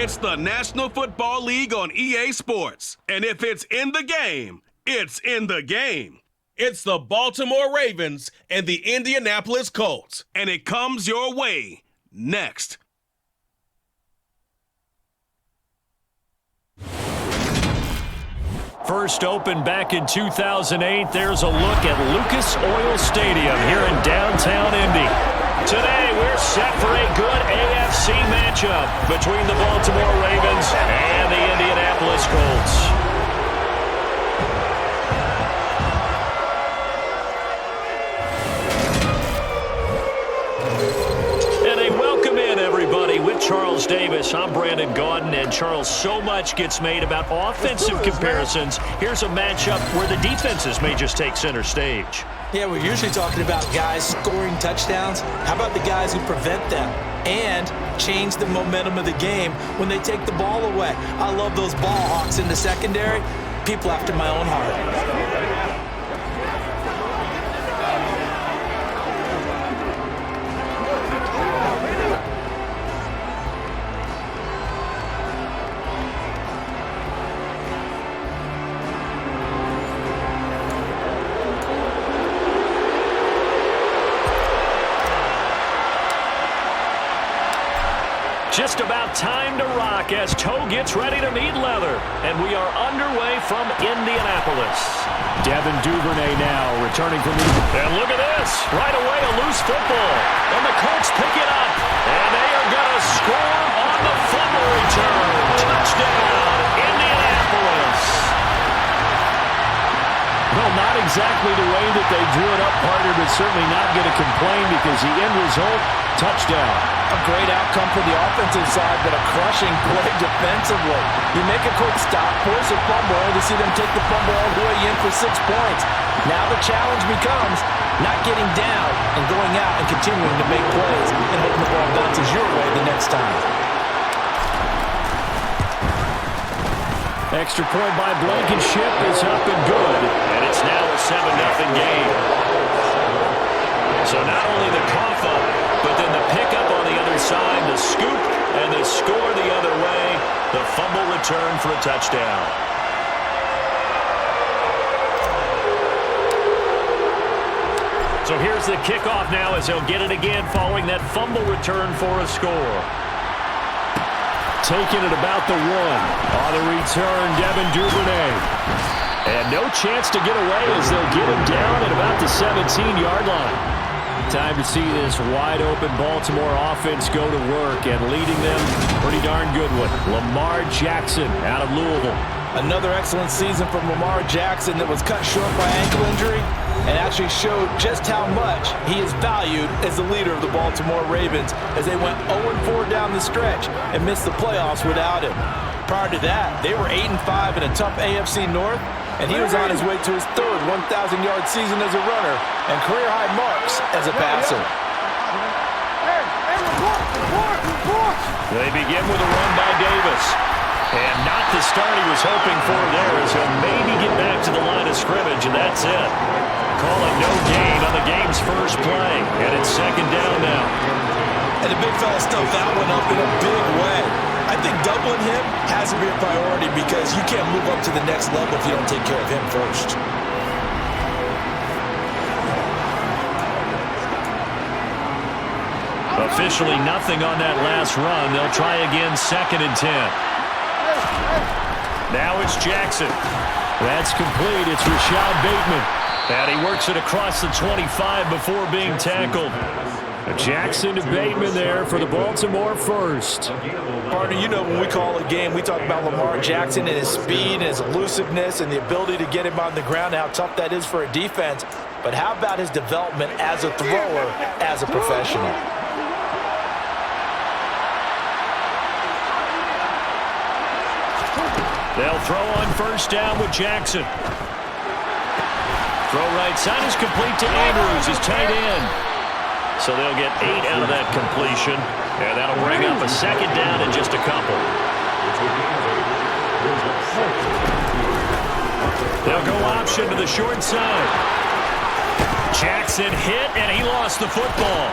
It's the National Football League on EA Sports. And if it's in the game, it's in the game. It's the Baltimore Ravens and the Indianapolis Colts. And it comes your way next. First opened back in 2008, there's a look at Lucas Oil Stadium here in downtown Indy. Today, we're set for a good AFC matchup between the Baltimore Ravens and the Indianapolis Colts. With Charles Davis, I'm Brandon Gaudin, and Charles, so much gets made about offensive comparisons. Here's a matchup where the defenses may just take center stage. Yeah, we're usually talking about guys scoring touchdowns. How about the guys who prevent them and change the momentum of the game when they take the ball away? I love those ball hawks in the secondary. People after my own heart. Just about time to rock as toe gets ready to meet leather. And we are underway from Indianapolis. Devin Duvernay now returning from... And look at this. Right away, a loose football. And the Colts pick it up. And they are going to score on the fumble return. Touchdown, Indianapolis. Well, not exactly the way that they drew it up, partner, but certainly not going to complain because the end result, touchdown. A great outcome for the offensive side, but a crushing play defensively. You make a quick stop, force a fumble, and to see them take the fumble all the way in for 6 points. Now the challenge becomes not getting down and going out and continuing to make plays and hoping the ball bounces your way the next time. Extra point by Blankenship is up and good, and it's now a 7-0 game. So not only the cough up, but then the pickup on the other side, the scoop, and the score the other way, the fumble return for a touchdown. So here's the kickoff now as they'll get it again following that fumble return for a score. Taking it about the 1. On the return, Devin Duvernay. And no chance to get away as they'll get him down at about the 17-yard line. Time to see this wide-open Baltimore offense go to work, and leading them, pretty darn good one, Lamar Jackson out of Louisville. Another excellent season from Lamar Jackson that was cut short by ankle injury and actually showed just how much he is valued as the leader of the Baltimore Ravens as they went 0-4 down the stretch and missed the playoffs without him. Prior to that, they were 8-5 in a tough AFC North, and he was on his way to his 3rd 1,000-yard season as a runner and career-high marks as a passer. They begin with a run by Davis. And not the start he was hoping for there as he'll maybe get back to the line of scrimmage, and that's it. Call it no gain on the game's first play, and it's 2nd down now. And the big fella stuffed that one up in a big way. I think doubling him has to be a priority because you can't move up to the next level if you don't take care of him first. Officially nothing on that last run. They'll try again 2nd and 10. Now it's Jackson. That's complete. It's Rashad Bateman. And he works it across the 25 before being tackled. Jackson to Bateman there for the Baltimore first. Partner, you know when we call a game, we talk about Lamar Jackson and his speed and his elusiveness and the ability to get him on the ground, how tough that is for a defense. But how about his development as a thrower, as a professional? They'll throw on 1st down with Jackson. Throw right side is complete to Andrews, his tight end. So they'll get 8 out of that completion, and that'll bring up a 2nd down in just a couple. They'll go option to the short side. Jackson hit, and he lost the football.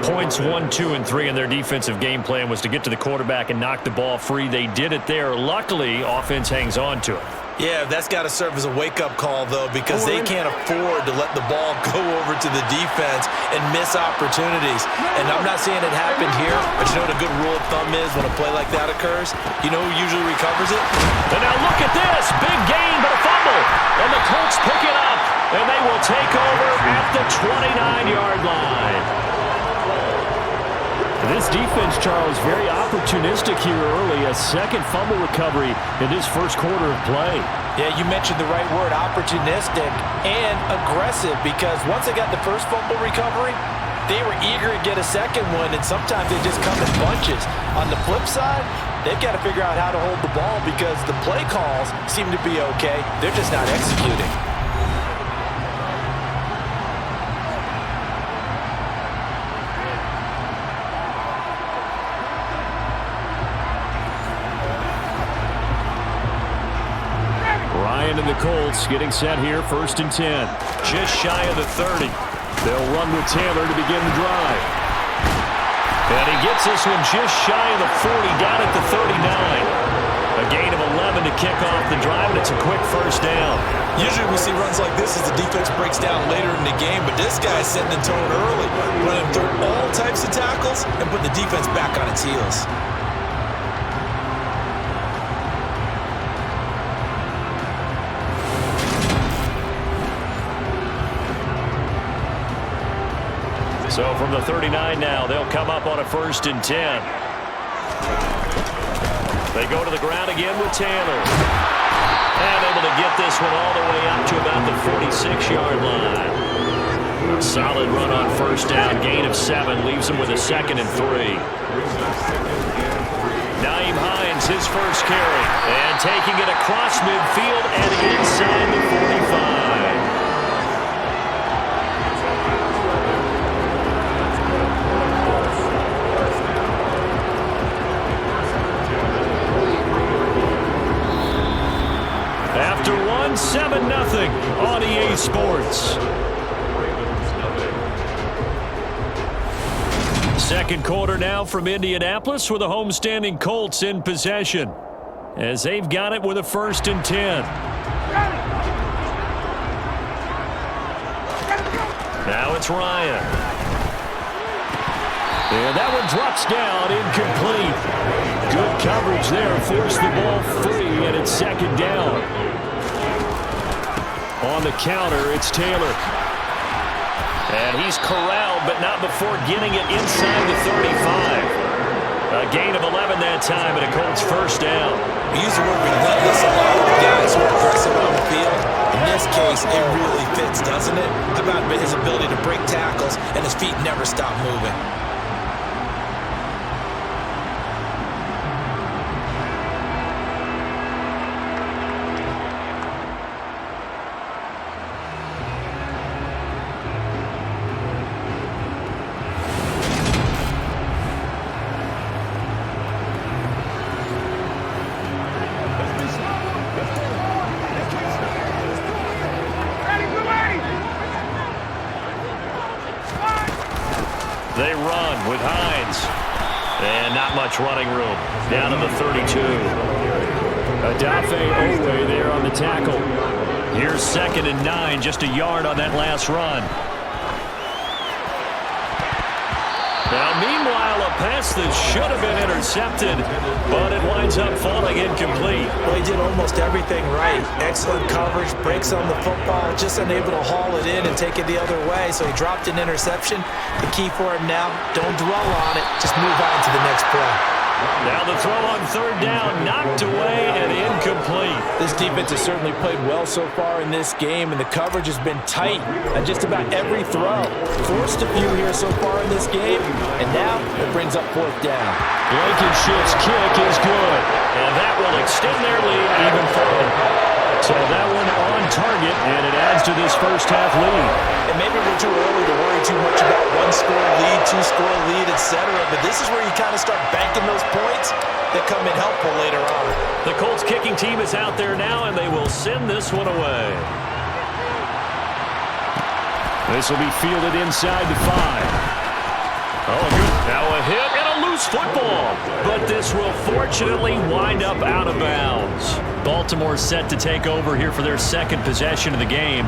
Points 1, 2, and 3 in their defensive game plan was to get to the quarterback and knock the ball free. They did it there. Luckily, offense hangs on to it. Yeah, that's got to serve as a wake-up call, though, because they can't afford to let the ball go over to the defense and miss opportunities. And I'm not saying it happened here, but you know what a good rule of thumb is when a play like that occurs? You know who usually recovers it? And now look at this. Big gain, but a fumble. And the Colts pick it up, and they will take over at the 29-yard line. This defense, Charles, very opportunistic here early. A second fumble recovery in this first quarter of play. Yeah, you mentioned the right word, opportunistic and aggressive, because once they got the first fumble recovery, they were eager to get a second one, and sometimes they just come in bunches. On the flip side, they've got to figure out how to hold the ball because the play calls seem to be okay. They're just not executing. And the Colts getting set here, 1st and 10. Just shy of the 30. They'll run with Taylor to begin the drive. And he gets this one just shy of the 40, down at the 39. A gain of 11 to kick off the drive, and it's a quick first down. Usually we see runs like this as the defense breaks down later in the game, but this guy's setting the tone early, running through all types of tackles and putting the defense back on its heels. So from the 39 now, they'll come up on a 1st and 10. They go to the ground again with Taylor. And able to get this one all the way up to about the 46-yard line. A solid run on 1st down, gain of 7, leaves them with a 2nd and 3. Nyheim Hines, his first carry. And taking it across midfield and inside the 45. After 7-0 on EA Sports. Second quarter now from Indianapolis with the homestanding Colts in possession as they've got it with a 1st and 10. Now it's Ryan. And that one drops down, incomplete. Good coverage there, forced the ball free, and it's 2nd down. On the counter, it's Taylor. And he's corralled, but not before getting it inside the 35. A gain of 11 that time, and a Colts 1st down. We use the word relentless a lot with guys who are aggressive on the field. In this case, it really fits, doesn't it? How about his ability to break tackles and his feet never stop moving? They run with Hines. And not much running room. Down to the 32. Adafe Owe there on the tackle. Here's 2nd and 9, just a yard on that last run. Now, meanwhile, a pass that should have been intercepted, but it winds up falling incomplete. Well, he did almost everything right. Excellent coverage, breaks on the football, just unable to haul it in and take it the other way, so he dropped an interception. The key for him now, don't dwell on it, just move on to the next play. Now the throw on 3rd down, knocked away and incomplete. This defense has certainly played well so far in this game, and the coverage has been tight on just about every throw. Forced a few here so far in this game, and now it brings up 4th down. Blankenship's kick is good, and that will extend their lead even further. So that one on target, and it adds to this first half lead. And maybe we're too early to worry too much about 1-score lead, 2-score lead, etc. But this is where you kind of start banking those points that come in helpful later on. The Colts kicking team is out there now, and they will send this one away. This will be fielded inside the 5. Oh, good. Now a hit and a loose football. But this will fortunately wind up out of bounds. Baltimore set to take over here for their second possession of the game.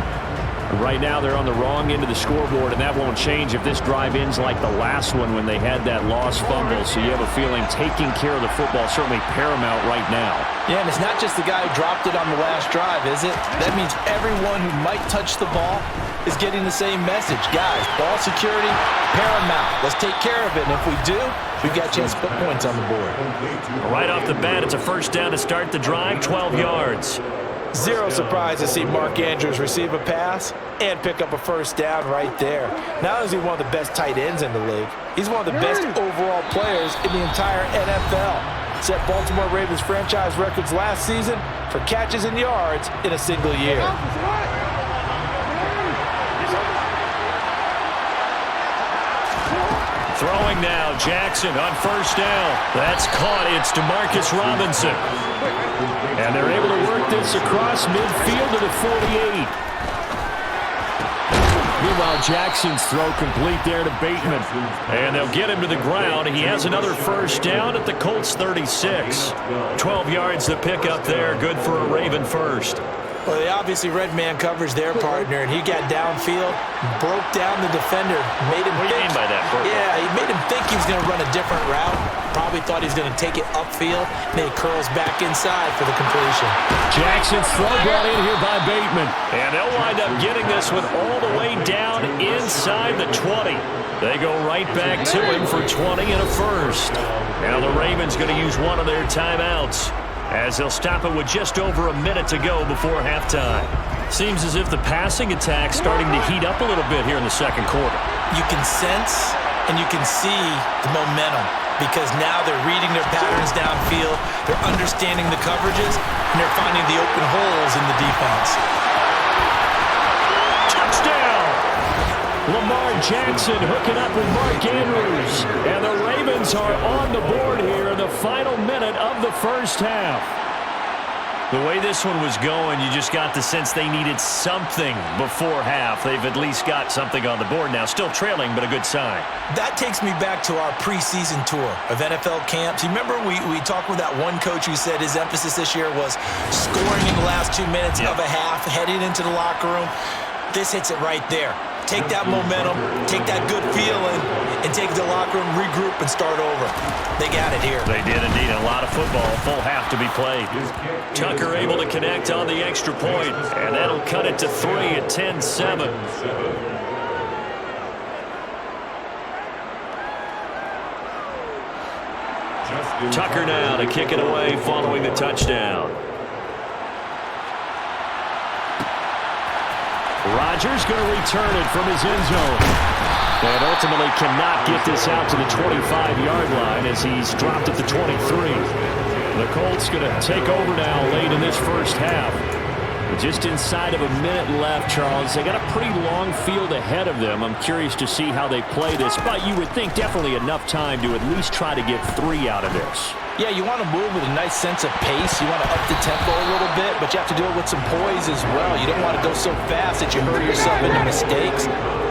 Right now they're on the wrong end of the scoreboard, and that won't change if this drive ends like the last one when they had that lost fumble. So you have a feeling taking care of the football is certainly paramount right now. Yeah, and it's not just the guy who dropped it on the last drive, is it? That means everyone who might touch the ball is getting the same message. Guys, ball security, paramount. Let's take care of it, and if we do, we've got a chance to put points on the board. Right off the bat, it's a first down to start the drive, 12 yards. Zero surprise to see Mark Andrews receive a pass and pick up a first down right there. Not only is he one of the best tight ends in the league, he's one of the best overall players in the entire NFL. Set Baltimore Ravens franchise records last season for catches and yards in a single year. Throwing now, Jackson on first down. That's caught. It's DeMarcus Robinson. And they're able to work this across midfield to the 48. Meanwhile, Jackson's throw complete there to Bateman. And they'll get him to the ground. He has another first down at the Colts 36. 12 yards to pick up there. Good for a Raven first. Well, they obviously read man coverage their partner, and he got downfield, broke down the defender, made him think. What do you mean by that? Yeah, he made him think he was going to run a different route. Probably thought he was going to take it upfield. Then he curls back inside for the completion. Jackson's throw brought in here by Bateman. And they'll wind up getting this one all the way down inside the 20. They go right back to him for 20 and a first. Now the Ravens going to use one of their timeouts, as they'll stop it with just over a minute to go before halftime. Seems as if the passing attack's starting to heat up a little bit here in the second quarter. You can sense and you can see the momentum, because now they're reading their patterns downfield, they're understanding the coverages, and they're finding the open holes in the defense. Touchdown! Lamar Jackson hooking up with Mark Andrews. And the Ravens are on the board here in the final minute of the first half. The way this one was going, you just got the sense they needed something before half. They've at least got something on the board now. Still trailing, but a good sign. That takes me back to our preseason tour of NFL camps. You remember we talked with that one coach who said his emphasis this year was scoring in the last 2 minutes of a half, heading into the locker room. This hits it right there. Take that momentum, take that good feeling, and take it to the locker room, regroup, and start over. They got it here. They did indeed. A lot of football, full half to be played. Tucker able to connect on the extra point, and that'll cut it to 3 at 10-7. Tucker now to kick it away following the touchdown. Rodgers going to return it from his end zone. And ultimately cannot get this out to the 25-yard line as he's dropped at the 23. The Colts going to take over now late in this first half. Just inside of a minute left, Charles. They got a pretty long field ahead of them. I'm curious to see how they play this, but you would think definitely enough time to at least try to get 3 out of this. Yeah, you want to move with a nice sense of pace. You want to up the tempo a little bit, but you have to do it with some poise as well. You don't want to go so fast that you hurry yourself into mistakes.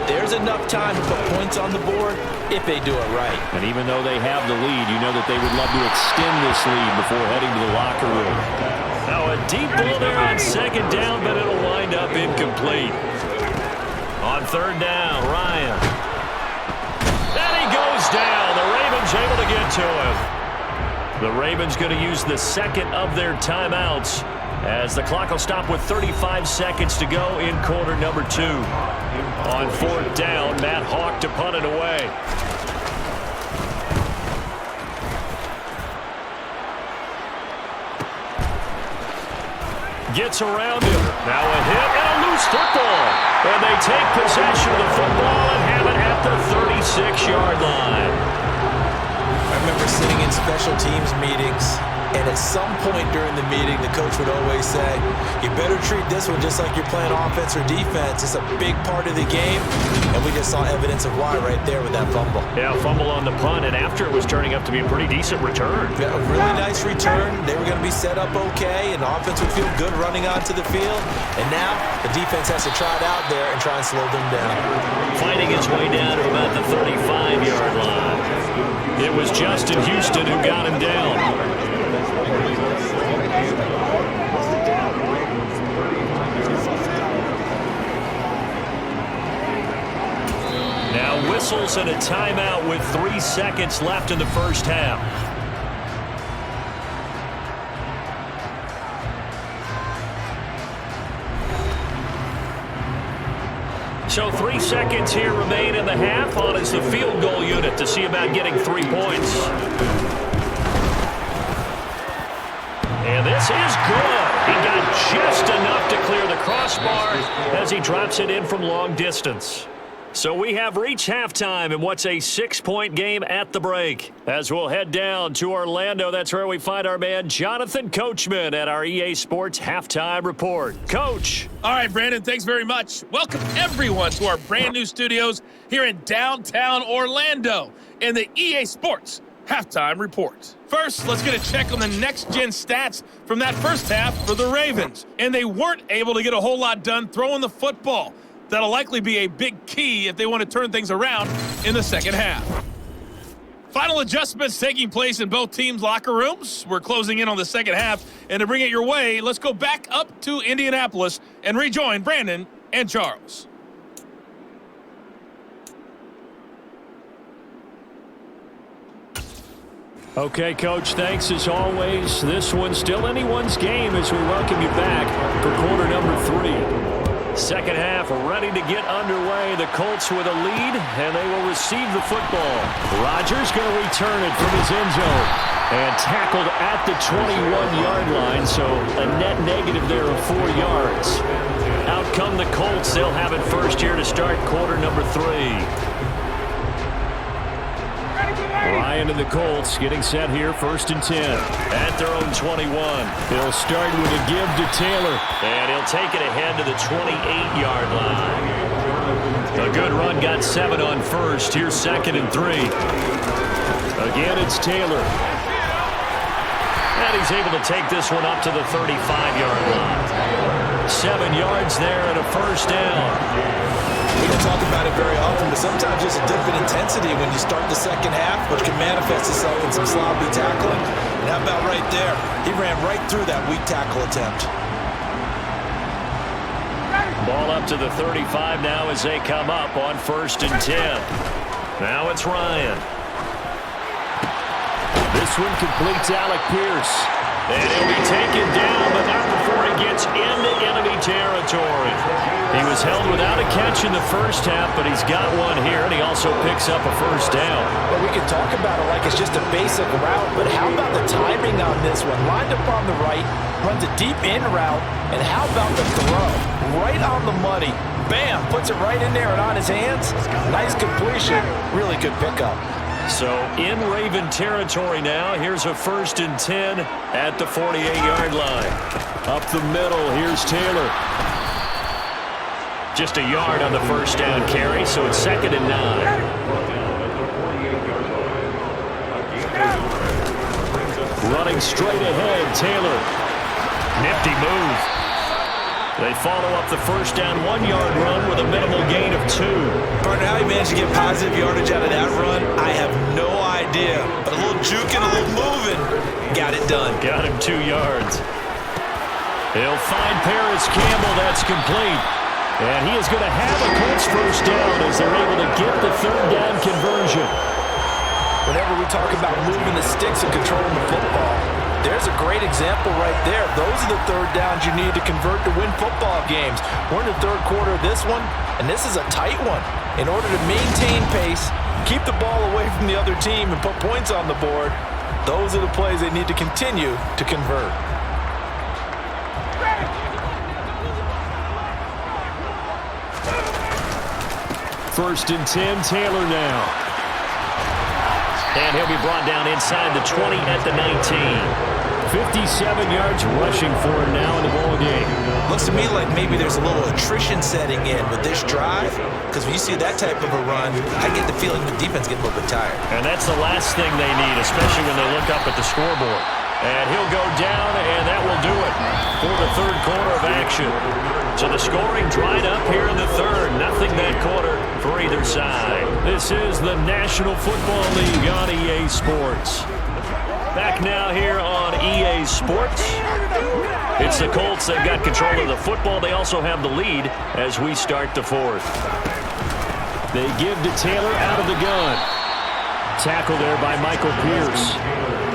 There's enough time to put points on the board if they do it right. And even though they have the lead, you know that they would love to extend this lead before heading to the locker room. Now a deep ball there on second down, but it'll wind up incomplete. On third down, Ryan. And he goes down. The Ravens able to get to him. The Ravens going to use the second of their timeouts as the clock will stop with 35 seconds to go in quarter number 2. On fourth down, Matt Hawk to punt it away. Gets around him. Now a hit and a loose football. And they take possession of the football and have it at the 36-yard line. I remember sitting in special teams meetings And at some point during the meeting, the coach would always say, you better treat this one just like you're playing offense or defense. It's a big part of the game, and we just saw evidence of why right there with that fumble. Yeah, fumble on the punt, and after it was turning up to be a pretty decent return. Yeah, a really nice return. They were going to be set up okay, and the offense would feel good running onto the field. And now the defense has to try it out there and try and slow them down. Fighting his way down to about the 35-yard line. It was Justin Houston who got him down. Now whistles and a timeout with 3 seconds left in the first half. So 3 seconds here remain in the half. On is the field goal unit to see about getting 3 points. And this is good. He got just enough to clear the crossbar as he drops it in from long distance. So we have reached halftime in what's a 6-point game at the break. As we'll head down to Orlando, that's where we find our man Jonathan Coachman at our EA Sports Halftime Report. Coach. All right, Brandon, thanks very much. Welcome, everyone, to our brand new studios here in downtown Orlando in the EA Sports Halftime Report. First, let's get a check on the next-gen stats from that first half for the Ravens. And they weren't able to get a whole lot done throwing the football. That'll likely be a big key if they want to turn things around in the second half. Final adjustments taking place in both teams' locker rooms. We're closing in on the second half. And to bring it your way, let's go back up to Indianapolis and rejoin Brandon and Charles. Okay, Coach, thanks as always. This one's still anyone's game as we welcome you back for quarter number 3. Second half ready to get underway. The Colts with a lead, and they will receive the football. Rodgers going to return it from his end zone. And tackled at the 21-yard line, so a net negative there of 4 yards. Out come the Colts. They'll have it first here to start quarter number 3. Ryan and the Colts getting set here, 1st and 10. At their own 21. He'll start with a give to Taylor. And he'll take it ahead to the 28-yard line. A good run, got 7 on first. Here's 2nd and 3. Again, it's Taylor. And he's able to take this one up to the 35-yard line. 7 yards there and a first down. We don't talk about it very often, but sometimes there's a dip in intensity when you start the second half, which can manifest itself in some sloppy tackling. And how about right there? He ran right through that weak tackle attempt. Ball up to the 35 now as they come up on 1st and 10. Now it's Ryan. This one completes Alec Pierce. And he'll be taken down, but not before he gets into enemy territory. He was held without a catch in the first half, but he's got one here, and he also picks up a first down. Well, we can talk about it like it's just a basic route, but how about the timing on this one? Lined up on the right, runs a deep in route, and how about the throw? Right on the money. Bam! Puts it right in there and on his hands. Nice completion. Really good pickup. So in Raven territory now. Here's a 1st and 10 at the 48-yard line. Up the middle, here's Taylor. Just a yard on the first down carry, so it's 2nd and 9. Running straight ahead, Taylor. Nifty move. They follow up the first down 1-yard run with a minimal gain of 2. Partner, how he managed to get positive yardage out of that run, I have no idea. But a little juking, a little moving, got it done. Got him 2 yards. He'll find Paris Campbell. That's complete. And he is going to have a Colts first down as they're able to get the 3rd down conversion. Whenever we talk about moving the sticks and controlling the football, there's a great example right there. Those are the 3rd downs you need to convert to win football games. We're in the 3rd quarter of this one, and this is a tight one. In order to maintain pace, keep the ball away from the other team, and put points on the board, those are the plays they need to continue to convert. First and 10, Taylor now. And he'll be brought down inside the 20 at the 19. 57 yards rushing for him now in the ball game. Looks to me like maybe there's a little attrition setting in with this drive, because when you see that type of a run, I get the feeling the defense get a little bit tired. And that's the last thing they need, especially when they look up at the scoreboard. And he'll go down, and that will do it for the third quarter of action. So the scoring dried up here in the third. Nothing that quarter for either side. This is the National Football League on EA Sports. Back now here on EA Sports. It's the Colts. They've got control of the football. They also have the lead as we start the fourth. They give to Taylor out of the gun. Tackle there by Michael Pierce.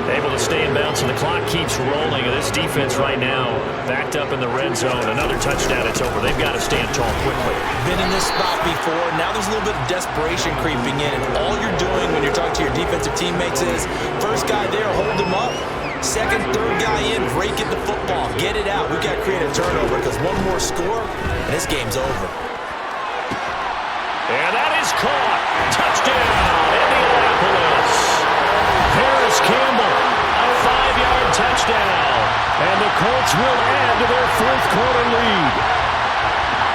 Able to stay in bounds, and the clock keeps rolling. And this defense right now backed up in the red zone. Another touchdown, it's over. They've got to stand tall quickly. Been in this spot before. Now there's a little bit of desperation creeping in. And all you're doing when you're talking to your defensive teammates is, first guy there, hold him up. Second, third guy in, break it the football. Get it out. We've got to create a turnover, because one more score, and this game's over. And that is caught. Touchdown, Indianapolis. Harris Campbell, a 5-yard touchdown. And the Colts will add to their fourth quarter lead.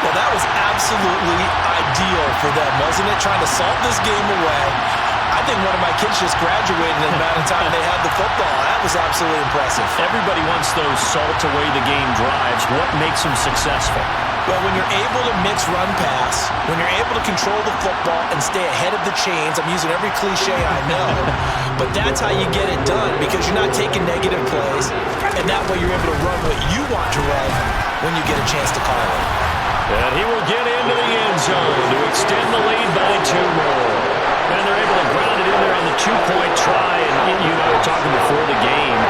Well, that was absolutely ideal for them, wasn't it? Trying to salt this game away. I think one of my kids just graduated in the amount of time they had the football. That was absolutely impressive. Everybody wants those salt-away-the-game drives. What makes them successful? Well, when you're able to mix run-pass, when you're able to control the football and stay ahead of the chains, I'm using every cliche I know, but that's how you get it done, because you're not taking negative plays, and that way you're able to run what you want to run when you get a chance to call it. And he will get into the end zone to extend the lead by 2 more. And they're able to ground it in there on the 2-point try. And you know, talking before the game,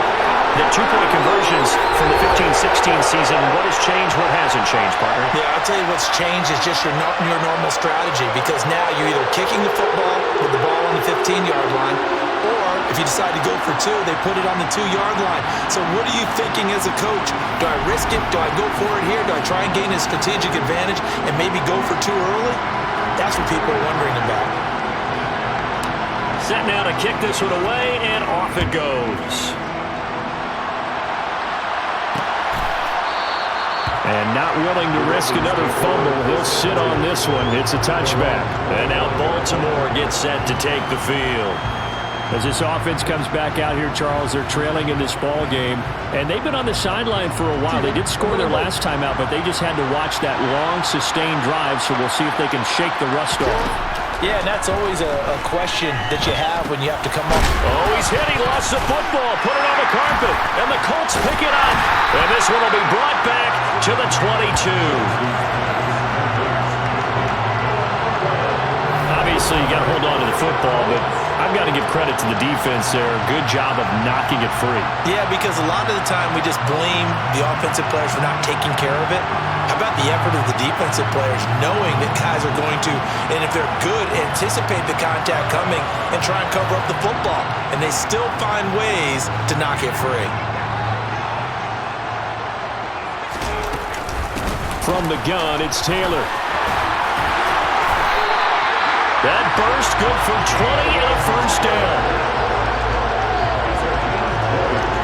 the 2-point conversions from the 15-16 season, what has changed, what hasn't changed, partner? Yeah, I'll tell you what's changed is just your normal strategy, because now you're either kicking the football with the ball on the 15-yard line, or if you decide to go for 2, they put it on the 2-yard line. So what are you thinking as a coach? Do I risk it? Do I go for it here? Do I try and gain a strategic advantage and maybe go for 2 early? That's what people are wondering about. Set now to kick this one away, and off it goes. And not willing to risk another fumble, he'll sit on this one. It's a touchback. And now Baltimore gets set to take the field. As this offense comes back out here, Charles, they're trailing in this ball game. And they've been on the sideline for a while. They did score their last time out, but they just had to watch that long, sustained drive, so we'll see if they can shake the rust off. Yeah, and that's always a question that you have when you have to come up. Oh, he's hit. He lost the football. Put it on the carpet. And the Colts pick it up. And this one will be brought back to the 22. Obviously, you got to hold on to the football, but I've got to give credit to the defense there. Good job of knocking it free. Yeah, because a lot of the time we just blame the offensive players for not taking care of it. How about the effort of the defensive players knowing that guys are going to, and if they're good, anticipate the contact coming and try and cover up the football, and they still find ways to knock it free. From the gun, it's Taylor. That burst good for 20 and a first down.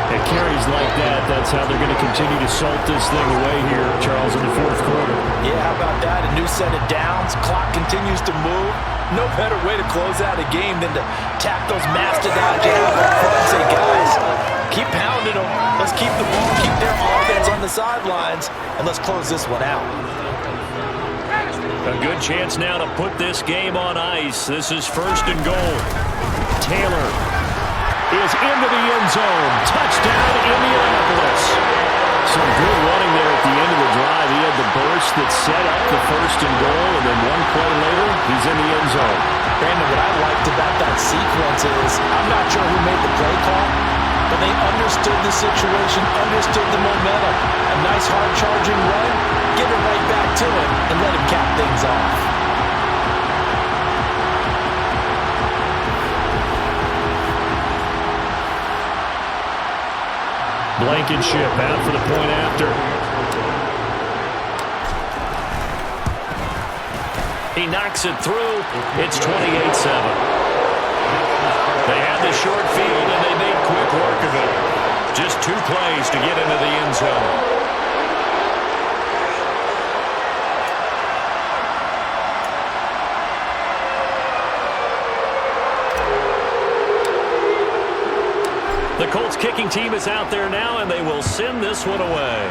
At carries like that, that's how they're going to continue to salt this thing away here, Charles, in the fourth quarter. Yeah, how about that? A new set of downs. Clock continues to move. No better way to close out a game than to tap those mastodons you have up front and say, guys, keep pounding them. Let's keep the ball, keep their offense on the sidelines, and let's close this one out. A good chance now to put this game on ice. This is first and goal. Taylor is into the end zone. Touchdown, Indianapolis. Some good running there at the end of the drive. He had the burst that set up the first and goal, and then one play later, he's in the end zone. Brandon, what I liked about that sequence is, I'm not sure who made the play call, but they understood the situation, understood the momentum. A nice hard-charging run, give it right back to him, and let him cap things off. Blankenship out for the point after. He knocks it through. It's 28-7. They had the short field, and they made quick work of it. Just 2 2 plays to get into the end zone. The Colts kicking team is out there now, and they will send this one away.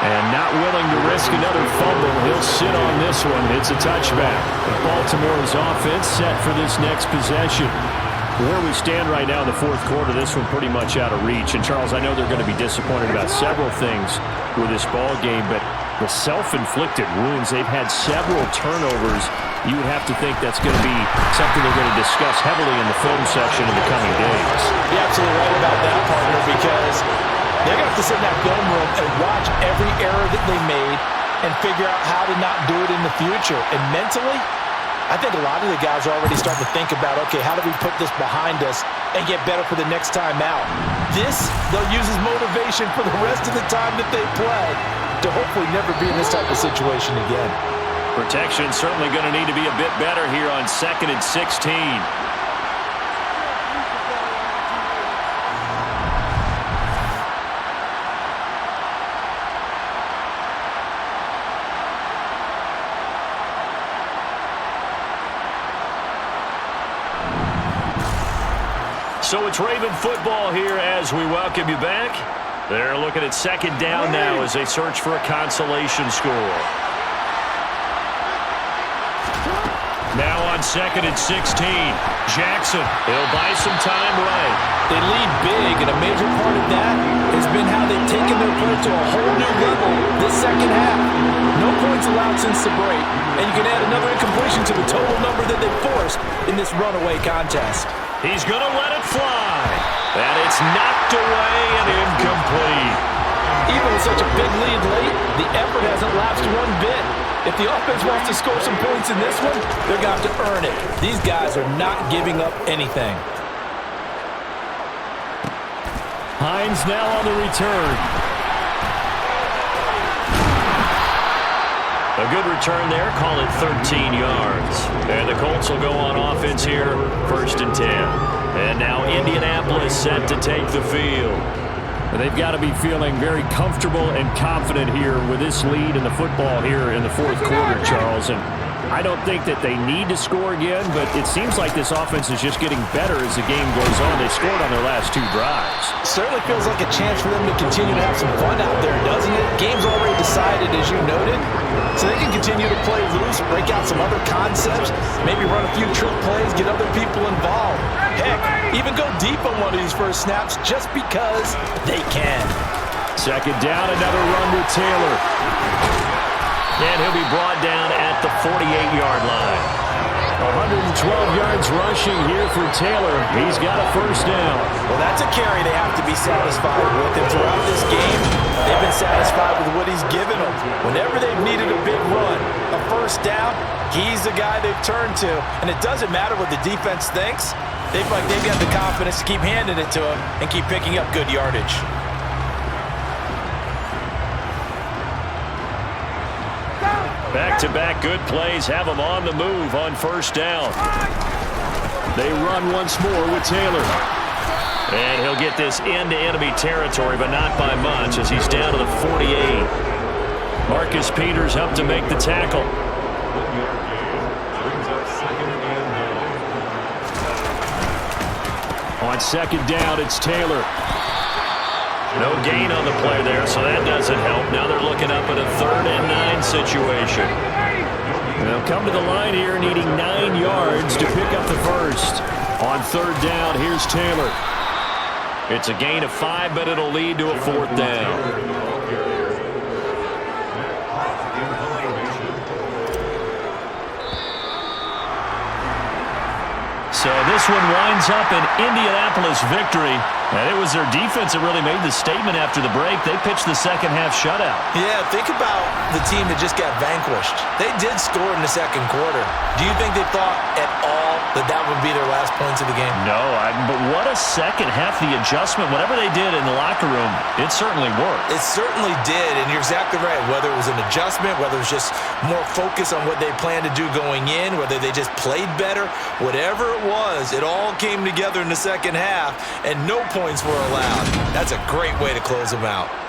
And not willing to risk another fumble, he'll sit on this one. It's a touchback. Baltimore's offense set for this next possession. Where we stand right now in the fourth quarter, this one pretty much out of reach. And, Charles, I know they're going to be disappointed about several things with this ball game, but the self-inflicted wounds, they've had several turnovers. You would have to think that's going to be something they're going to discuss heavily in the film section in the coming days. You're absolutely right about that, partner, because they're going to have to sit in that film room and watch every error that they made and figure out how to not do it in the future. And mentally, I think a lot of the guys are already starting to think about, okay, how do we put this behind us and get better for the next time out? This, they'll use as motivation for the rest of the time that they play to hopefully never be in this type of situation again. Protection certainly going to need to be a bit better here on 2nd and 16. So it's Raven football here as we welcome you back. They're looking at 2nd down now as they search for a consolation score. Now on 2nd and 16, Jackson, he'll buy some time right. They lead big, and a major part of that has been how they've taken their play to a whole new level this second half. No points allowed since the break, and you can add another incompletion to the total number that they forced in this runaway contest. He's going to let it fly, and it's knocked away and incomplete. Even with such a big lead late, the effort hasn't lapsed one bit. If the offense wants to score some points in this one, they're going to have to earn it. These guys are not giving up anything. Hines now on the return. A good return there, call it 13 yards. And the Colts will go on offense here, 1st and 10. And now Indianapolis set to take the field. They've got to be feeling very comfortable and confident here with this lead in the football here in the fourth quarter, Charles. And I don't think that they need to score again, but it seems like this offense is just getting better as the game goes on. They scored on their last 2 drives. Certainly feels like a chance for them to continue to have some fun out there, doesn't it? Game's already decided, as you noted, so they can continue to play loose, break out some other concepts, maybe run a few trick plays, get other people involved. Heck, even go deep on one of these first snaps just because they can. 2nd down, another run with Taylor. And he'll be brought down at the 48-yard line. 112 yards rushing here for Taylor. He's got a 1st down. Well, that's a carry they have to be satisfied with. And throughout this game, they've been satisfied with what he's given them. Whenever they've needed a big run, a 1st down, he's the guy they've turned to. And it doesn't matter what the defense thinks. They've got the confidence to keep handing it to him and keep picking up good yardage. Back-to-back good plays have them on the move on 1st down. They run once more with Taylor. And he'll get this into enemy territory, but not by much as he's down to the 48. Marcus Peters up to make the tackle. On 2nd down, it's Taylor. No gain on the play there, so that doesn't help. Now they're looking up at a 3rd and 9 situation. They'll come to the line here needing 9 yards to pick up the 1st. On 3rd down, here's Taylor. It's a gain of 5, but it'll lead to a 4th down. So this one winds up an Indianapolis victory. And it was their defense that really made the statement after the break. They pitched the second half shutout. Yeah, think about the team that just got vanquished. They did score in the second quarter. Do you think they thought at all that that would be their last points of the game? No, but what a second half. The adjustment, whatever they did in the locker room, it certainly worked. It certainly did, and you're exactly right. Whether it was an adjustment, whether it was just more focus on what they planned to do going in, whether they just played better, whatever it was, it all came together in the second half, and no points were allowed. That's a great way to close them out.